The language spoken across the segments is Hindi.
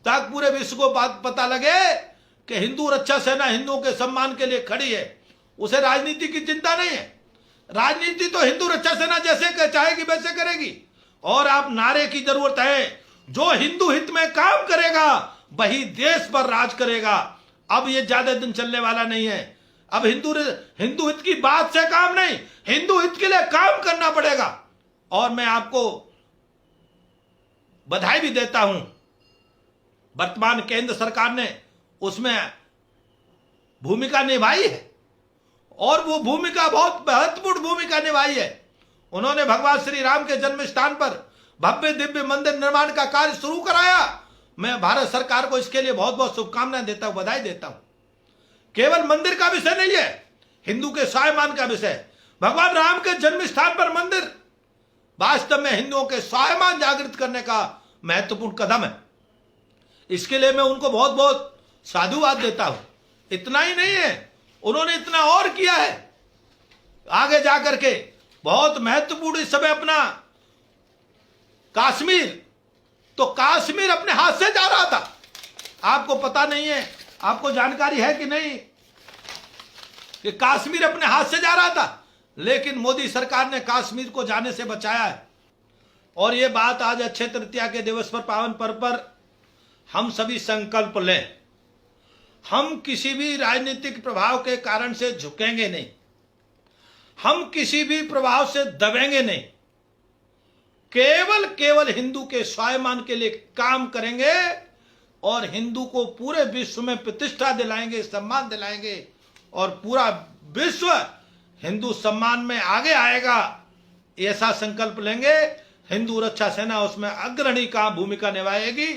ताकि पूरे विश्व को बात पता लगे कि हिंदू रक्षा सेना हिंदुओं के सम्मान के लिए खड़ी है। उसे राजनीति की चिंता नहीं है। राजनीति तो हिंदू रक्षा सेना जैसे चाहेगी वैसे करेगी। और आप नारे की जरूरत है, जो हिंदू हित में काम करेगा वही देश पर राज करेगा। अब ये ज्यादा दिन चलने वाला नहीं है। अब हिंदू हित की बात से काम नहीं, हिंदू हित के लिए काम करना पड़ेगा। और मैं आपको बधाई भी देता हूं, वर्तमान केंद्र सरकार ने उसमें भूमिका निभाई है और वो भूमिका बहुत महत्वपूर्ण भूमिका निभाई है। उन्होंने भगवान श्री राम के जन्म स्थान पर भव्य दिव्य मंदिर निर्माण का कार्य शुरू कराया। मैं भारत सरकार को इसके लिए बहुत बहुत शुभकामनाएं देता हूं, बधाई देता हूं। केवल मंदिर का विषय नहीं है, हिंदू के स्वाभिमान का विषय। भगवान राम के जन्म स्थान पर मंदिर वास्तव में हिंदुओं के स्वाभिमान जागृत करने का महत्वपूर्ण कदम है। इसके लिए मैं उनको बहुत बहुत साधुवाद देता हूं। इतना ही नहीं है, उन्होंने इतना और किया है आगे जाकर के। बहुत महत्वपूर्ण इस समय अपना कश्मीर, तो कश्मीर अपने हाथ से जा रहा था। आपको पता नहीं है, आपको जानकारी है कि नहीं कि कश्मीर अपने हाथ से जा रहा था, लेकिन मोदी सरकार ने कश्मीर को जाने से बचाया है। और ये बात आज अक्षय तृतीया के दिवस पर, पावन पर्व पर हम सभी संकल्प लें। हम किसी भी राजनीतिक प्रभाव के कारण से झुकेंगे नहीं, हम किसी भी प्रभाव से दबेंगे नहीं। केवल हिंदू के स्वाभिमान के लिए काम करेंगे और हिंदू को पूरे विश्व में प्रतिष्ठा दिलाएंगे, सम्मान दिलाएंगे और पूरा विश्व हिंदू सम्मान में आगे आएगा। ऐसा संकल्प लेंगे, हिंदू रक्षा सेना उसमें अग्रणी का भूमिका निभाएगी।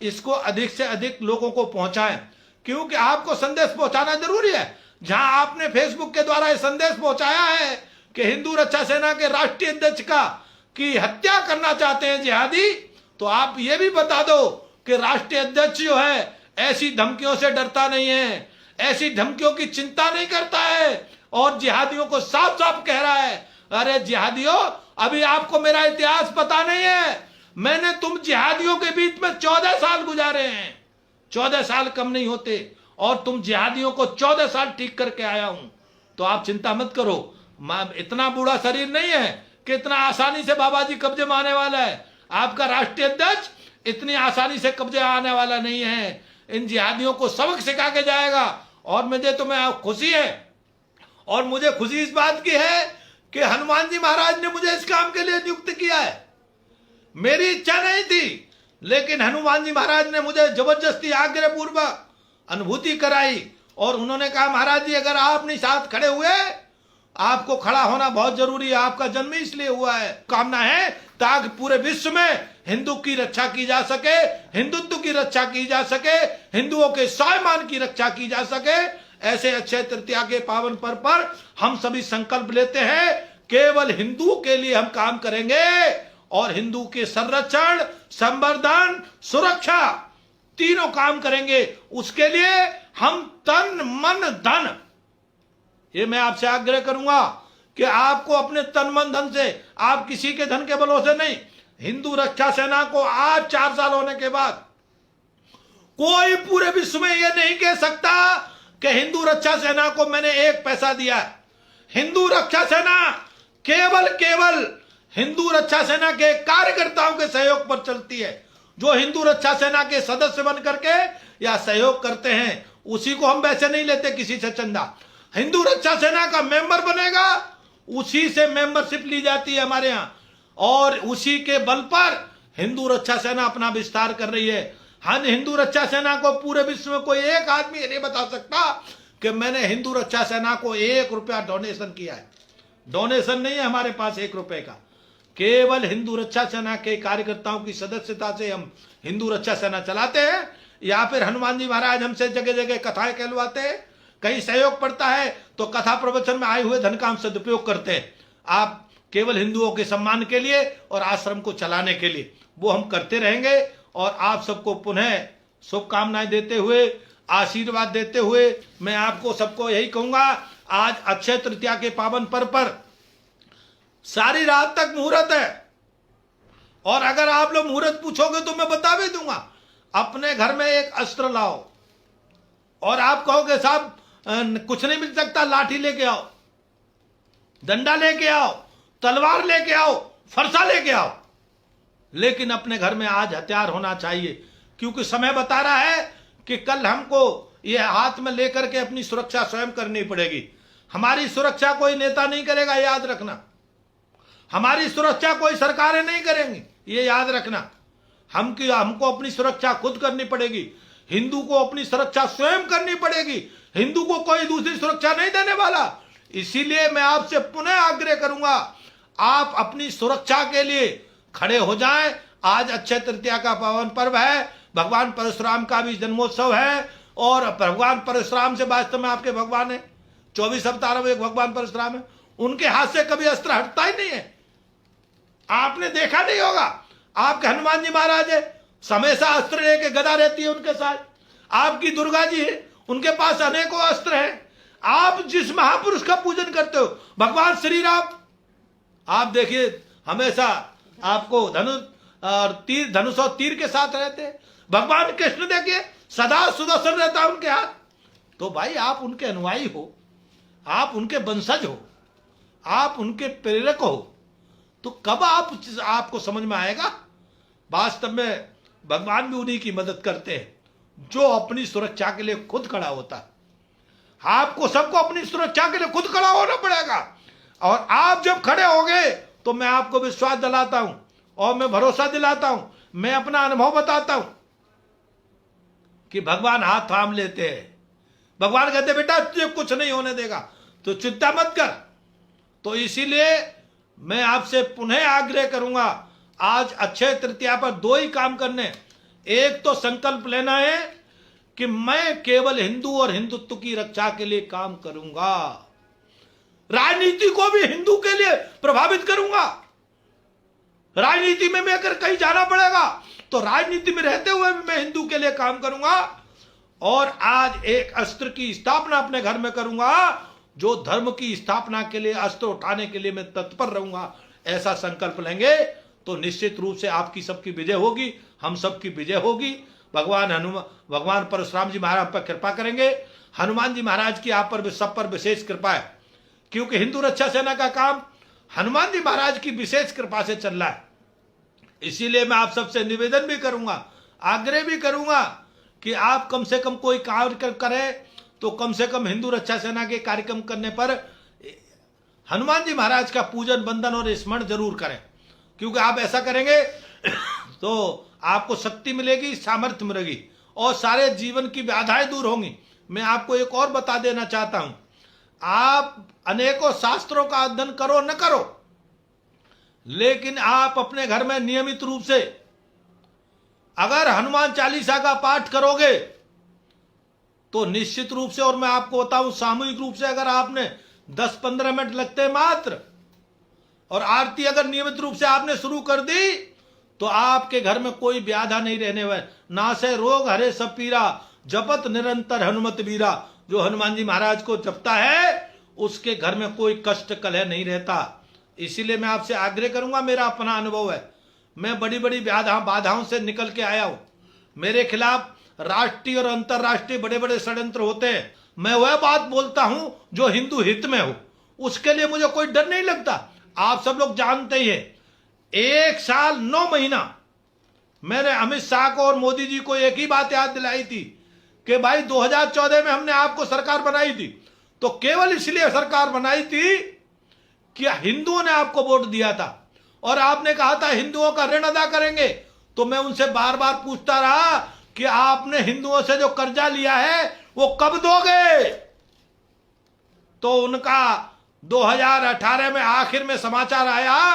इसको अधिक से अधिक लोगों को पहुंचाएं, क्योंकि आपको संदेश पहुंचाना जरूरी है। जहां आपने फेसबुक के द्वारा यह संदेश पहुंचाया है कि हिंदू रक्षा सेना के राष्ट्रीय अध्यक्ष की हत्या करना चाहते हैं जिहादी, तो आप ये भी बता दो कि राष्ट्रीय अध्यक्ष जो है ऐसी धमकियों से डरता नहीं है, ऐसी धमकियों की चिंता नहीं करता है और जिहादियों को साफ साफ कह रहा है, अरे जिहादियों, अभी आपको मेरा इतिहास पता नहीं है। मैंने तुम जिहादियों के बीच में 14 साल गुजारे हैं, 14 साल कम नहीं होते, और तुम जिहादियों को 14 साल ठीक करके आया हूं। तो आप चिंता मत करो, इतना बूढ़ा शरीर नहीं है कि इतना आसानी से बाबा जी कब्जे में आने वाला है। आपका राष्ट्रीय अध्यक्ष इतनी आसानी से कब्जे आने वाला नहीं है। इन जिहादियों को सबक सिखा के जाएगा। और मुझे तो खुशी है, और मुझे खुशी इस बात की है कि हनुमान जी महाराज ने मुझे इस काम के लिए नियुक्त किया है। मेरी इच्छा नहीं थी, लेकिन हनुमान जी महाराज ने मुझे जबरदस्ती आग्रह पूर्वक अनुभूति कराई और उन्होंने कहा, महाराज जी अगर आप अपने साथ खड़े हुए, आपको खड़ा होना बहुत जरूरी है, आपका जन्म इसलिए हुआ है। कामना है ताकि पूरे विश्व में हिंदू की रक्षा की जा सके, हिंदुत्व की रक्षा की जा सके, हिंदुओं के स्वाभिमान की रक्षा की जा सके। ऐसे अक्षय तृतीया के पावन पर्व पर हम सभी संकल्प लेते हैं, केवल हिंदू के लिए हम काम करेंगे और हिंदू के संरक्षण, संवर्धन, सुरक्षा तीनों काम करेंगे। उसके लिए हम तन मन धन, ये मैं आपसे आग्रह करूंगा कि आपको अपने तन मन धन से, आप किसी के धन के बलों से नहीं, हिंदू रक्षा सेना को आज 4 साल होने के बाद कोई पूरे विश्व में यह नहीं कह सकता कि हिंदू रक्षा सेना को मैंने 1 पैसा दिया है। हिंदू रक्षा सेना केवल हिंदू रक्षा सेना के कार्यकर्ताओं के सहयोग पर चलती है। जो हिंदू रक्षा सेना के सदस्य बन करके या सहयोग करते हैं, उसी को हम वैसे नहीं लेते किसी से चंदा। हिंदू रक्षा सेना का मेंबर बनेगा, उसी से मेंबरशिप ली जाती है हमारे यहाँ, और उसी के बल पर हिंदू रक्षा सेना अपना विस्तार कर रही है। हम हिंदू रक्षा सेना को पूरे विश्व में कोई एक आदमी ये नहीं बता सकता कि मैंने हिंदू रक्षा सेना को 1 रुपया डोनेशन किया है। डोनेशन नहीं है हमारे पास 1 रुपए का, केवल हिंदू रक्षा सेना के कार्यकर्ताओं की सदस्यता से हम हिंदू रक्षा सेना चलाते हैं। या फिर हनुमान जी महाराज हमसे जगह जगह कथाएं कहलवाते हैं, कहीं सहयोग पड़ता है तो कथा प्रवचन में आए हुए धन का हम सदुपयोग करते हैं। आप केवल हिंदुओं के सम्मान के लिए और आश्रम को चलाने के लिए वो हम करते रहेंगे। और आप सबको पुनः शुभकामनाएं देते हुए, आशीर्वाद देते हुए मैं आपको सबको यही कहूंगा, आज अक्षय तृतीया के पावन पर्व पर सारी रात तक मुहूर्त है। और अगर आप लोग मुहूर्त पूछोगे तो मैं बता भी दूंगा। अपने घर में एक अस्त्र लाओ और आप कहोगे साहब कुछ नहीं मिल सकता, लाठी लेके आओ, डंडा लेके आओ, तलवार लेके आओ, फरसा लेके आओ, लेकिन अपने घर में आज हथियार होना चाहिए, क्योंकि समय बता रहा है कि कल हमको ये हाथ में लेकर के अपनी सुरक्षा स्वयं करनी पड़ेगी। हमारी सुरक्षा कोई नेता नहीं करेगा, याद रखना। हमारी सुरक्षा कोई सरकारें नहीं करेंगी, ये याद रखना। हमको अपनी सुरक्षा खुद करनी पड़ेगी। हिंदू को अपनी सुरक्षा स्वयं करनी पड़ेगी। हिंदू को कोई दूसरी सुरक्षा नहीं देने वाला। इसीलिए मैं आपसे पुनः आग्रह करूंगा, आप अपनी सुरक्षा के लिए खड़े हो जाएं। आज अक्षय तृतीया का पावन पर्व है, भगवान परशुराम का भी जन्मोत्सव है, और भगवान परशुराम से वास्तव में आपके भगवान है, 24 अवतारों में एक भगवान परशुराम है। उनके हाथ से कभी अस्त्र हटता ही नहीं है। आपने देखा नहीं होगा, आपके हनुमान जी महाराज है, हमेशा अस्त्र लेके गदा रहती है उनके साथ। आपकी दुर्गा जी है, उनके पास अनेकों अस्त्र हैं। आप जिस महापुरुष का पूजन करते हो, भगवान श्री राम, आप देखिए हमेशा आपको धनुष और तीर के साथ रहते हैं। भगवान कृष्ण देखिए सदा सुदर्शन रहता है उनके हाथ। तो भाई आप उनके अनुयायी हो, आप उनके वंशज हो, आप उनके प्रेरक हो, तो कब आपको समझ में आएगा वास्तव में भगवान भी उन्हीं की मदद करते हैं जो अपनी सुरक्षा के लिए खुद खड़ा होता है। आपको सबको अपनी सुरक्षा के लिए खुद खड़ा होना पड़ेगा, और आप जब खड़े होंगे तो मैं आपको विश्वास दिलाता हूं और मैं भरोसा दिलाता हूं, मैं अपना अनुभव बताता हूं कि भगवान हाथ थाम लेते हैं। भगवान कहते बेटा तुझे कुछ नहीं होने देगा, तो चिंता मत कर। तो इसीलिए मैं आपसे पुनः आग्रह करूंगा, आज अक्षय तृतीया पर दो ही काम करने। एक तो संकल्प लेना है कि मैं केवल हिंदू और हिंदुत्व की रक्षा के लिए काम करूंगा, राजनीति को भी हिंदू के लिए प्रभावित करूंगा। राजनीति में मैं अगर कहीं जाना पड़ेगा तो राजनीति में रहते हुए भी मैं हिंदू के लिए काम करूंगा, और आज एक अस्त्र की स्थापना अपने घर में करूंगा, जो धर्म की स्थापना के लिए अस्त्र उठाने के लिए मैं तत्पर रहूंगा। ऐसा संकल्प लेंगे तो निश्चित रूप से आपकी सबकी विजय होगी, हम सबकी विजय होगी। भगवान परशुराम जी महाराज पर कृपा करेंगे। हनुमान जी महाराज की आप पर सब पर विशेष कृपा है, क्योंकि हिंदू रक्षा सेना का काम हनुमान जी महाराज की विशेष कृपा से चल रहा है। इसीलिए मैं आप सबसे निवेदन भी करूंगा, आग्रह भी करूंगा कि आप कम से कम कोई कार्य करें तो कम से कम हिंदू रक्षा सेना के कार्यक्रम करने पर हनुमान जी महाराज का पूजन, वंदन और स्मरण जरूर करें, क्योंकि आप ऐसा करेंगे तो आपको शक्ति मिलेगी, सामर्थ्य मिलेगी और सारे जीवन की बाधाएं दूर होंगी। मैं आपको एक और बता देना चाहता हूं, आप अनेकों शास्त्रों का अध्ययन करो न करो, लेकिन आप अपने घर में नियमित रूप से अगर हनुमान चालीसा का पाठ करोगे तो निश्चित रूप से, और मैं आपको बताऊं सामूहिक रूप से अगर आपने 10-15 मिनट लगते हैं मात्र, और आरती अगर नियमित रूप से आपने शुरू कर दी तो आपके घर में कोई व्याधा नहीं रहने वाला। नासे रोग हरे सब पीरा, जपत निरंतर हनुमत वीरा। जो हनुमान जी महाराज को जपता है उसके घर में कोई कष्ट कलह नहीं रहता। इसीलिए मैं आपसे आग्रह करूंगा, मेरा अपना अनुभव है, मैं बड़ी बड़ी बाधाओं से निकल के आया हूं। मेरे खिलाफ राष्ट्रीय और अंतर्राष्ट्रीय बड़े बड़े षड्यंत्र होते हैं, मैं वह बात बोलता हूं जो हिंदू हित में हो, उसके लिए मुझे कोई डर नहीं लगता। आप सब लोग जानते ही हैं, 1 साल 9 महीना मैंने अमित शाह को और मोदी जी को एक ही बात याद दिलाई थी कि भाई 2014 में हमने आपको सरकार बनाई थी तो केवल इसलिए सरकार बनाई थी कि हिंदुओं ने आपको वोट दिया था और आपने कहा था हिंदुओं का ऋण अदा करेंगे। तो मैं उनसे बार बार पूछता रहा कि आपने हिंदुओं से जो कर्जा लिया है वो कब दोगे। तो उनका 2018 में आखिर में समाचार आया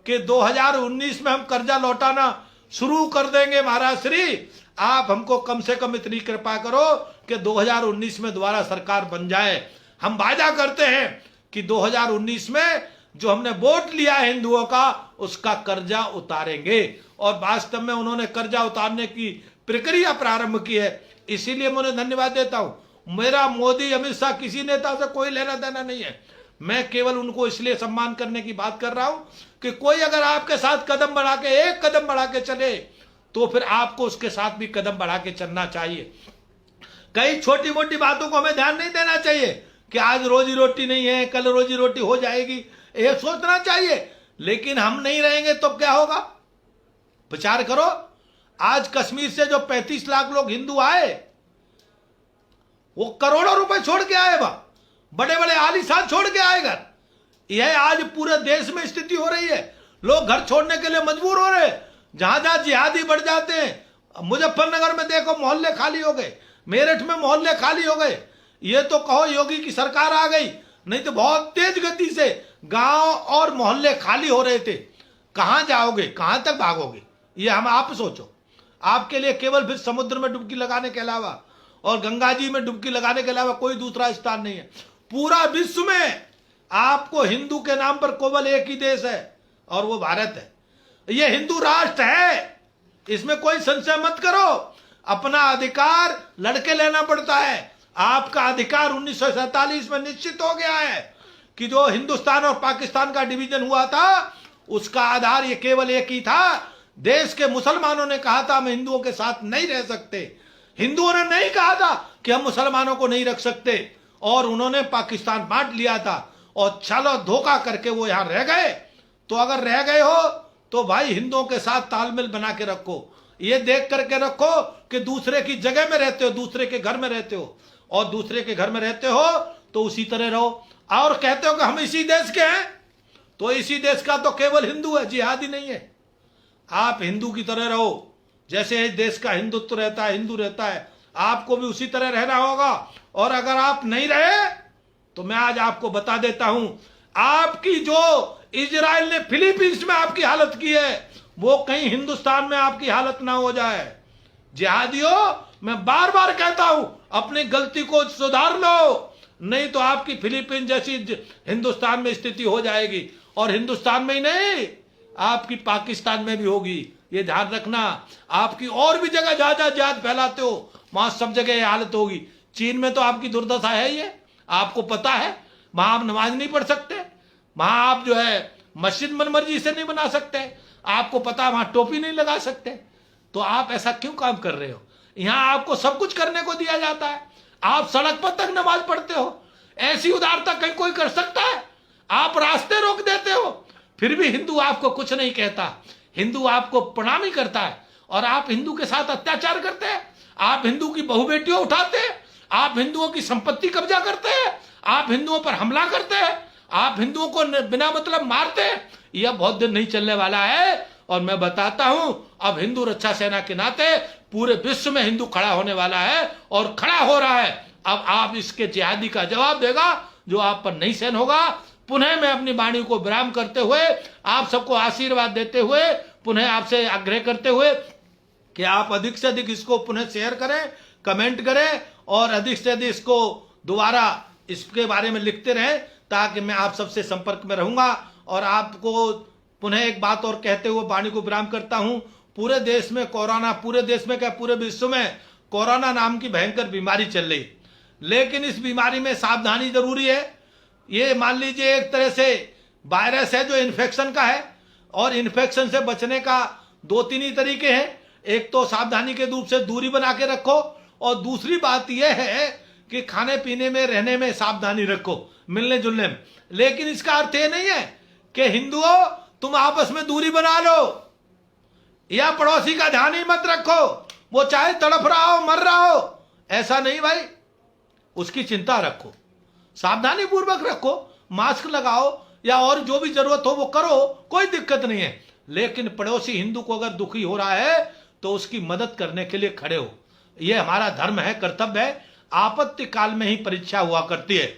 कि 2019 में हम कर्जा लौटाना शुरू कर देंगे। महाराज श्री, आप हमको कम से कम इतनी कृपा करो कि 2019 में दोबारा सरकार बन जाए। हम वादा करते हैं कि 2019 में जो हमने वोट लिया है हिंदुओं का, उसका कर्जा उतारेंगे। और वास्तव में उन्होंने कर्जा उतारने की प्रक्रिया प्रारंभ की है, इसीलिए मैं उन्हें धन्यवाद देता हूं। मेरा मोदी अमित शाह किसी नेता से कोई लेना देना नहीं है, मैं केवल उनको इसलिए सम्मान करने की बात कर रहा हूं कि कोई अगर आपके साथ कदम बढ़ा के, एक कदम बढ़ा के चले तो फिर आपको उसके साथ भी कदम बढ़ा के चलना चाहिए। कई छोटी मोटी बातों को हमें ध्यान नहीं देना चाहिए कि आज रोजी रोटी नहीं है, कल रोजी रोटी हो जाएगी, ये सोचना चाहिए। लेकिन हम नहीं रहेंगे तो क्या होगा? विचार करो, आज कश्मीर से जो 35 लाख लोग हिंदू आए, वो करोड़ों रुपए छोड़ के आए, वहां बड़े बड़े आलीशान छोड़ के आए घर। यह आज पूरे देश में स्थिति हो रही है, लोग घर छोड़ने के लिए मजबूर हो रहे हैं। जहां जहां जिहादी बढ़ जाते हैं, मुजफ्फरनगर में देखो मोहल्ले खाली हो गए, मेरठ में मोहल्ले खाली हो गए। ये तो कहो योगी की सरकार आ गई, नहीं तो बहुत तेज गति से गांव और मोहल्ले खाली हो रहे थे। कहां जाओगे, कहां तक भागोगे? ये हम आप सोचो। आपके लिए केवल फिर समुद्र में डुबकी लगाने के अलावा और गंगा जी में डुबकी लगाने के अलावा कोई दूसरा स्थान नहीं है। पूरा विश्व में आपको हिंदू के नाम पर केवल एक ही देश है, और वो भारत है। ये हिंदू राष्ट्र है, इसमें कोई संशय मत करो। अपना अधिकार लड़के लेना पड़ता है। आपका अधिकार 1947 में निश्चित हो गया है कि जो हिंदुस्तान और पाकिस्तान का डिवीजन हुआ था, उसका आधार ये केवल एक ही था। देश के मुसलमानों ने कहा था हम हिंदुओं के साथ नहीं रह सकते। हिंदुओं ने नहीं कहा था कि हम मुसलमानों को नहीं रख सकते, और उन्होंने पाकिस्तान बांट लिया था, और चलो धोखा करके वो यहां रह गए। तो अगर रह गए हो तो भाई हिंदुओं के साथ तालमेल बना के रखो। ये देख करके रखो कि दूसरे की जगह में रहते हो, दूसरे के घर में रहते हो, और दूसरे के घर में रहते हो तो उसी तरह रहो। और कहते हो कि हम इसी देश के हैं, तो इसी देश का तो केवल हिंदू है, जिहादी नहीं है। आप हिंदू की तरह रहो, जैसे इस देश का हिंदुत्व रहता है, हिंदू रहता है, आपको भी उसी तरह रहना होगा। और अगर आप नहीं रहे तो मैं आज आपको बता देता हूं, आपकी जो इजराइल ने फिलीपींस में आपकी हालत की है, वो कहीं हिंदुस्तान में आपकी हालत ना हो जाए। जिहादियों, मैं बार बार कहता हूं, अपनी गलती को सुधार लो, नहीं तो आपकी फिलीपींस जैसी हिंदुस्तान में स्थिति हो जाएगी। और हिंदुस्तान में ही नहीं, आपकी पाकिस्तान में भी होगी। ये ध्यान रखना। आपकी और भी जगह जहां जहां जिहाद फैलाते हो, वहां सब जगह ये हालत होगी। चीन में तो आपकी दुर्दशा है, ये आपको पता है। वहां आप नमाज नहीं पढ़ सकते, वहां आप जो है मस्जिद मनमर्जी से नहीं बना सकते, आपको पता है वहां टोपी नहीं लगा सकते। तो आप ऐसा क्यों काम कर रहे हो? यहां आपको सब कुछ करने को दिया जाता है, आप सड़क पर तक नमाज पढ़ते हो। ऐसी उदारता कहीं कोई कर सकता है? आप रास्ते रोक देते हो, फिर भी हिंदू आपको कुछ नहीं कहता। हिंदू आपको प्रणाम ही करता है, और आप हिंदू के साथ अत्याचार करते हैं। आप हिंदू की बहु बेटियों उठाते हैं, आप हिंदुओं की संपत्ति कब्जा करते हैं, आप हिंदुओं पर हमला करते हैं, आप हिंदुओं को बिना मतलब मारते हैं। यह बहुत दिन नहीं चलने वाला है। और मैं बताता हूं, अब हिंदू रक्षा सेना के नाते पूरे विश्व में हिंदू खड़ा होने वाला है, और खड़ा हो रहा है। अब आप इसके जिहादी का जवाब देगा जो आप पर नहीं सहन होगा। पुनः मैं अपनी वाणी को विराम करते हुए, आप सबको आशीर्वाद देते हुए, पुनः आपसे आग्रह करते हुए कि आप अधिक से अधिक इसको पुनः शेयर करें, कमेंट करें, और अधिक से अधिक इसको दोबारा इसके बारे में लिखते रहें, ताकि मैं आप सबसे संपर्क में रहूंगा। और आपको पुनः एक बात और कहते हुए वाणी को विराम करता हूं। पूरे देश में कोरोना, पूरे देश में क्या पूरे विश्व में कोरोना नाम की भयंकर बीमारी चल रही, लेकिन इस बीमारी में सावधानी जरूरी है। ये मान लीजिए एक तरह से वायरस है जो इन्फेक्शन का है, और इन्फेक्शन से बचने का 2-3 ही तरीके हैं। एक तो सावधानी के रूप से दूरी बना के रखो, और दूसरी बात यह है कि खाने पीने में, रहने में सावधानी रखो, मिलने जुलने में। लेकिन इसका अर्थ ये नहीं है कि हिंदुओं तुम आपस में दूरी बना लो, या पड़ोसी का ध्यान ही मत रखो, वो चाहे तड़प रहा हो, मर रहा हो, ऐसा नहीं भाई। उसकी चिंता रखो, सावधानी पूर्वक रखो, मास्क लगाओ, या और जो भी जरूरत हो वो करो, कोई दिक्कत नहीं है। लेकिन पड़ोसी हिंदू को अगर दुखी हो रहा है तो उसकी मदद करने के लिए खड़े हो। यह हमारा धर्म है, कर्तव्य है। आपत्ति काल में ही परीक्षा हुआ करती है,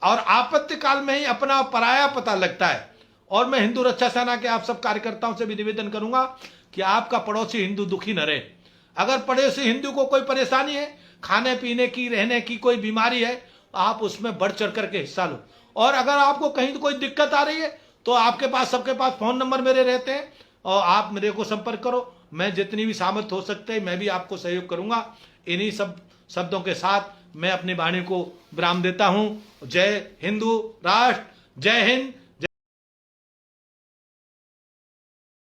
और आपत्ति काल में ही अपना पराया पता लगता है। और मैं हिंदू रक्षा सेना के आप सब कार्यकर्ताओं से भी निवेदन करूंगा कि आपका पड़ोसी हिंदू दुखी न रहे। अगर पड़ोसी हिंदू को कोई परेशानी है, खाने पीने की, रहने की कोई बीमारी है, आप उसमें बढ़ चढ़ करके हिस्सा लो। और अगर आपको कहीं कोई दिक्कत आ रही है तो आपके पास, सबके पास फोन नंबर मेरे रहते हैं, और आप मेरे को संपर्क करो। मैं जितनी भी सामर्थ्य हो सकते हैं मैं भी आपको सहयोग करूंगा। इन्हीं सब शब्दों के साथ मैं अपनी वाणी को विराम देता हूं। जय हिंदू राष्ट्र, जय हिंद,